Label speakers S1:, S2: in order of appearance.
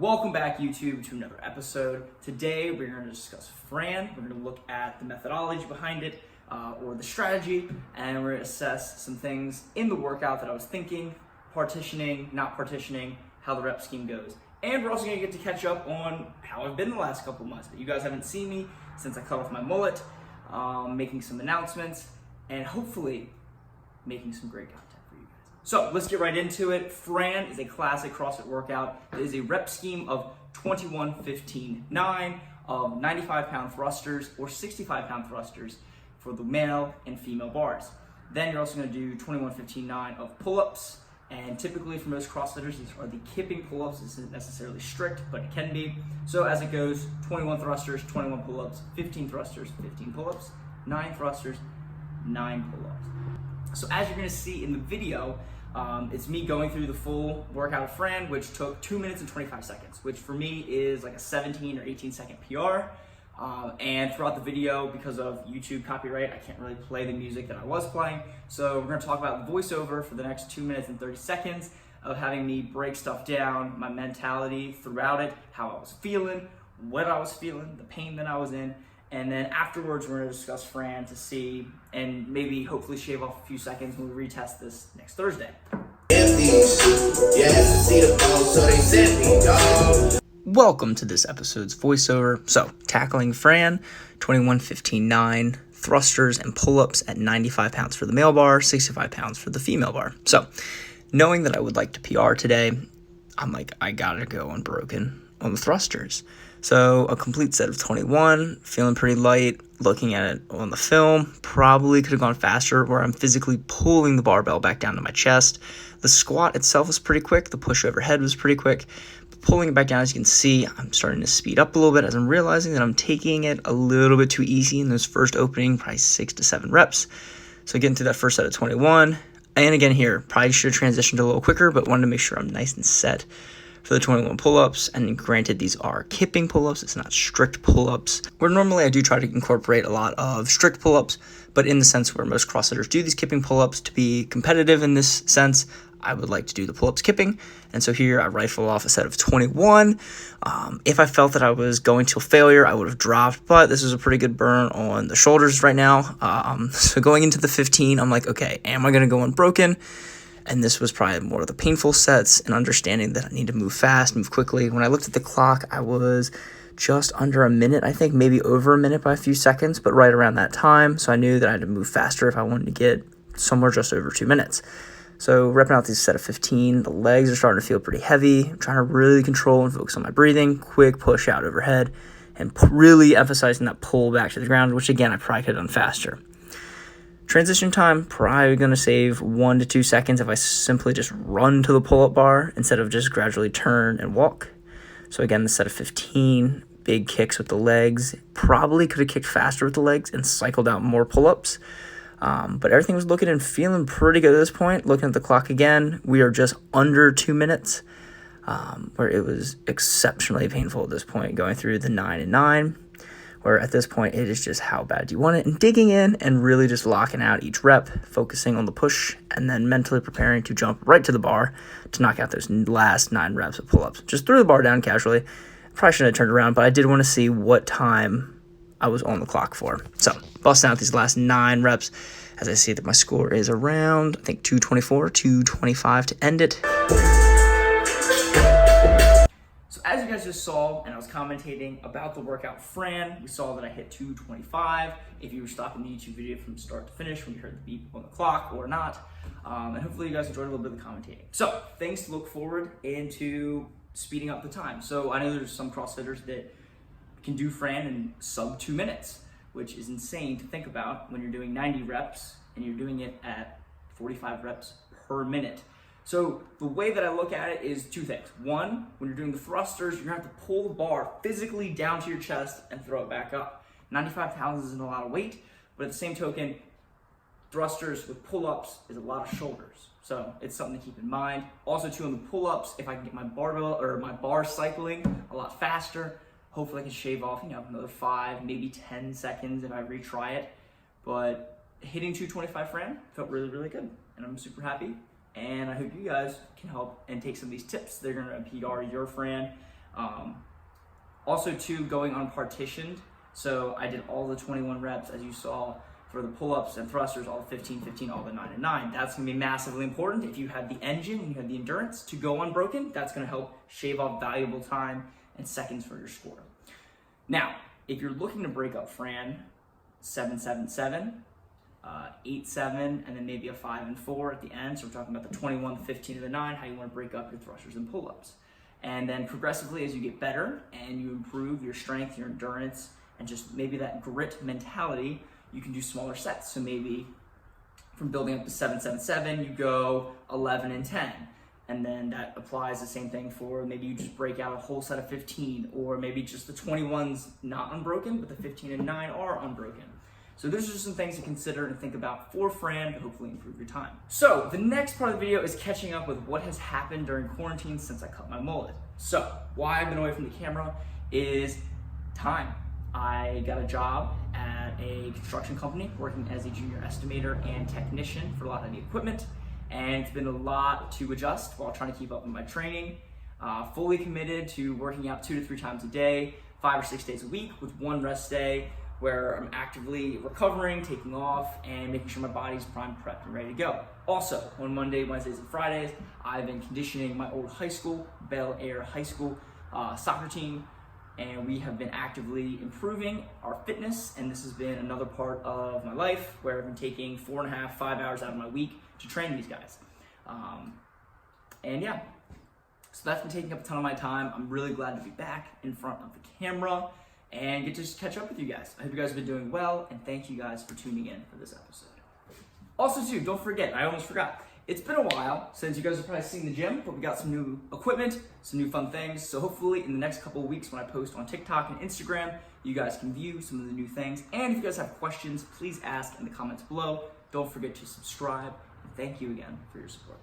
S1: Welcome back, YouTube, to another episode. Today, we're going to discuss Fran. We're going to look at the methodology behind it, or the strategy, and we're going to assess some things in the workout that I was thinking, partitioning, not partitioning, how the rep scheme goes. And we're also going to get to catch up on how I've been the last couple months. But you guys haven't seen me since I cut off my mullet, making some announcements, and hopefully making some great content for you guys. So let's get right into it. Fran is a classic CrossFit workout. It is a rep scheme of 21-15-9 of 95-pound thrusters or 65-pound thrusters for the male and female bars. Then you're also going to do 21-15-9 of pull-ups. And typically for most CrossFitters, these are the kipping pull-ups. This isn't necessarily strict, but it can be. So as it goes, 21 thrusters, 21 pull-ups, 15 thrusters, 15 pull-ups, 9 thrusters, 9 pull-ups. So as you're going to see in the video, it's me going through the full workout of Fran, which took 2 minutes and 25 seconds, which for me is like a 17 or 18 second PR. And throughout the video, because of YouTube copyright, I can't really play the music that I was playing. So we're going to talk about voiceover for the next 2 minutes and 30 seconds of having me break stuff down, my mentality throughout it, how I was feeling, what I was feeling, the pain that I was in. And then afterwards, we're going to discuss Fran to see and maybe hopefully shave off a few seconds when we retest this next Thursday. Welcome to this episode's voiceover. So, tackling Fran, 21-15-9, thrusters and pull-ups at 95 pounds for the male bar, 65 pounds for the female bar. So, knowing that I would like to PR today, I'm like, I gotta go unbroken on the thrusters. So a complete set of 21, feeling pretty light, looking at it on the film, probably could have gone faster where I'm physically pulling the barbell back down to my chest. The squat itself was pretty quick, the push overhead was pretty quick. But pulling it back down, as you can see, I'm starting to speed up a little bit as I'm realizing that I'm taking it a little bit too easy in those first opening, probably 6 to 7 reps. So getting through that first set of 21, and again here, probably should have transitioned a little quicker, but wanted to make sure I'm nice and set for the 21 pull-ups. And granted, these are kipping pull-ups, it's not strict pull-ups, where normally I do try to incorporate a lot of strict pull-ups, but in the sense where most CrossFitters do these kipping pull-ups to be competitive in this sense, I would like to do the pull-ups kipping. And so here I rifle off a set of 21. If I felt that I was going to failure, I would have dropped, but this is a pretty good burn on the shoulders right now. So going into the 15, I'm like, okay, am I going to go unbroken? And this was probably more of the painful sets and understanding that I need to move fast, move quickly. When I looked at the clock, I was just under a minute, I think, maybe over a minute by a few seconds, but right around that time. So I knew that I had to move faster if I wanted to get somewhere just over 2 minutes. So repping out these set of 15, the legs are starting to feel pretty heavy. I'm trying to really control and focus on my breathing, quick push out overhead, and really emphasizing that pull back to the ground, which again, I probably could have done faster. Transition time, probably going to save 1 to 2 seconds if I simply just run to the pull-up bar instead of just gradually turn and walk. So again, the set of 15, big kicks with the legs. Probably could have kicked faster with the legs and cycled out more pull-ups. But everything was looking and feeling pretty good at this point. Looking at the clock again, we are just under 2 minutes, where it was exceptionally painful at this point, going through the 9 and 9. Where at this point, it is just how bad do you want it, and digging in and really just locking out each rep, focusing on the push, and then mentally preparing to jump right to the bar to knock out those last 9 reps of pull-ups. Just threw the bar down casually. Probably shouldn't have turned around, but I did want to see what time I was on the clock for. So, busting out these last 9 reps, as I see that my score is around, I think, 224, 225 to end it. So as you guys just saw, and I was commentating about the workout Fran, we saw that I hit 225. If you were stopping the YouTube video from start to finish when you heard the beep on the clock or not. And hopefully you guys enjoyed a little bit of the commentating. So things to look forward into speeding up the time. So I know there's some CrossFitters that can do Fran in sub 2 minutes, which is insane to think about when you're doing 90 reps and you're doing it at 45 reps per minute. So the way that I look at it is 2 things. One, when you're doing the thrusters, you're gonna have to pull the bar physically down to your chest and throw it back up. 95 pounds isn't a lot of weight, but at the same token, thrusters with pull-ups is a lot of shoulders. So it's something to keep in mind. Also too, on the pull-ups, if I can get my barbell or my bar cycling a lot faster, hopefully I can shave off, another 5, maybe 10 seconds if I retry it. But hitting 225 Fran felt really, really good, and I'm super happy. And I hope you guys can help and take some of these tips. They're gonna PR your Fran Also too, going unpartitioned. So I did all the 21 reps as you saw for the pull-ups and thrusters, all the 15, 15, all the 9 and 9. That's gonna be massively important. If you have the engine and you have the endurance to go unbroken, that's gonna help shave off valuable time and seconds for your score. Now, if you're looking to break up Fran, 7-7-7, 8-7, and then maybe a 5 and 4 at the end. So we're talking about the 21, the 15, and the 9, how you want to break up your thrusters and pull-ups. And then progressively, as you get better and you improve your strength, your endurance, and just maybe that grit mentality, you can do smaller sets. So maybe from building up to 7-7-7, you go 11 and 10. And then that applies the same thing for maybe you just break out a whole set of 15, or maybe just the 21's not unbroken, but the 15 and 9 are unbroken. So those are just some things to consider and think about for Fran to hopefully improve your time. So the next part of the video is catching up with what has happened during quarantine since I cut my mullet. So why I've been away from the camera is time. I got a job at a construction company working as a junior estimator and technician for a lot of the equipment. And it's been a lot to adjust while trying to keep up with my training. Fully committed to working out 2 to 3 times a day, 5 or 6 days a week with 1 rest day, where I'm actively recovering, taking off, and making sure my body's primed, prepped, and ready to go. Also, on Monday, Wednesdays, and Fridays, I've been conditioning my old high school, Bel Air High School soccer team, and we have been actively improving our fitness, and this has been another part of my life where I've been taking 4.5, 5 hours out of my week to train these guys. And yeah, so that's been taking up a ton of my time. I'm really glad to be back in front of the camera and get to just catch up with you guys. I hope you guys have been doing well, and thank you guys for tuning in for this episode. Also too, don't forget, I almost forgot, it's been a while since you guys have probably seen the gym, but we got some new equipment, some new fun things. So hopefully in the next couple of weeks when I post on TikTok and Instagram, you guys can view some of the new things. And if you guys have questions, please ask in the comments below. Don't forget to subscribe, and thank you again for your support.